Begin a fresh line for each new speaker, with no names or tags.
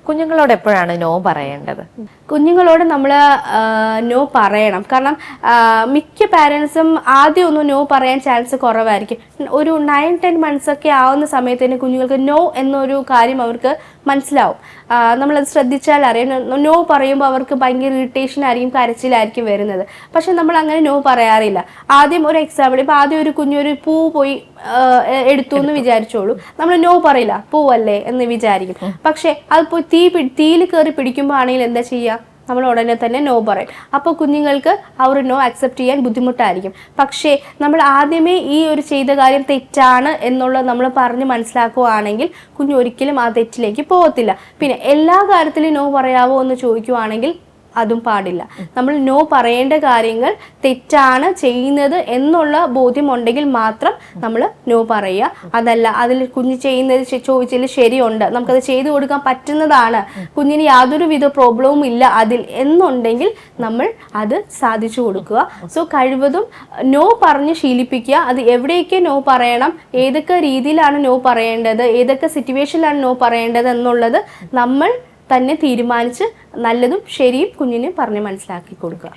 കുഞ്ഞുങ്ങളോട് എപ്പോഴാണ് നോ പറയേണ്ടത്?
കുഞ്ഞുങ്ങളോട് നമ്മൾ നോ പറയണം. കാരണം മിക്ക പാരൻസും ആദ്യം ഒന്നും നോ പറയാൻ ചാൻസ് കുറവായിരിക്കും. ഒരു 9-10 months ഒക്കെ ആവുന്ന സമയത്ത് തന്നെ കുഞ്ഞുങ്ങൾക്ക് നോ എന്നൊരു കാര്യം അവർക്ക് മനസ്സിലാവും. നമ്മളത് ശ്രദ്ധിച്ചാൽ അറിയാം. നോ പറയുമ്പോൾ അവർക്ക് ഭയങ്കര ഇറിറ്റേഷൻ ആയിരിക്കും, കരച്ചിലായിരിക്കും വരുന്നത്. പക്ഷെ നമ്മൾ അങ്ങനെ നോ പറയാറില്ല. ആദ്യം ഒരു എക്സാമ്പിൾ, ഇപ്പം ആദ്യം ഒരു കുഞ്ഞൊരു പൂ പോയി എടുത്തു എന്ന് വിചാരിച്ചോളൂ, നമ്മൾ നോ പറയില്ല, പൂവല്ലേ എന്ന് വിചാരിക്കും. പക്ഷെ അത് പോയി തീയിൽ കയറി പിടിക്കുമ്പോൾ ആണെങ്കിൽ എന്താ ചെയ്യുക? നമ്മൾ ഉടനെ തന്നെ നോ പറയും. അപ്പോൾ കുഞ്ഞുങ്ങൾക്ക് ആ ഒരു നോ അക്സെപ്റ്റ് ചെയ്യാൻ ബുദ്ധിമുട്ടായിരിക്കും. പക്ഷേ നമ്മൾ ആദ്യമേ ഈ ഒരു ചെയ്ത കാര്യം തെറ്റാണ് എന്നുള്ളത് നമ്മൾ പറഞ്ഞ് മനസ്സിലാക്കുകയാണെങ്കിൽ കുഞ്ഞ് ഒരിക്കലും ആ തെറ്റിലേക്ക് പോകത്തില്ല. പിന്നെ എല്ലാ കാര്യത്തിലും നോ പറയാവോ എന്ന് ചോദിക്കുവാണെങ്കിൽ അതും പാടില്ല. നമ്മൾ നോ പറയേണ്ട കാര്യങ്ങൾ തെറ്റാണ് ചെയ്യുന്നത് എന്നുള്ള ബോധ്യം ഉണ്ടെങ്കിൽ മാത്രം നമ്മൾ നോ പറയുക. അതല്ല അതിൽ കുഞ്ഞ് ചെയ്യുന്നത് ചോദിച്ചതിൽ ശരിയുണ്ട്, നമുക്കത് ചെയ്തു കൊടുക്കാൻ പറ്റുന്നതാണ്, കുഞ്ഞിന് യാതൊരു വിധ പ്രോബ്ലവും ഇല്ല അതിൽ എന്നുണ്ടെങ്കിൽ നമ്മൾ അത് സാധിച്ചു കൊടുക്കുക. സോ കഴിവതും നോ പറഞ്ഞ് ശീലിപ്പിക്കുക. അത് എവിടെയൊക്കെ നോ പറയണം, ഏതൊക്കെ രീതിയിലാണ് നോ പറയേണ്ടത്, ഏതൊക്കെ സിറ്റുവേഷനിലാണ് നോ പറയേണ്ടത് എന്നുള്ളത് നമ്മൾ തന്നെ തീരുമാനിച്ച് നല്ലതും ശരിയും കുഞ്ഞിന് പറഞ്ഞ് മനസ്സിലാക്കി കൊടുക്കുക.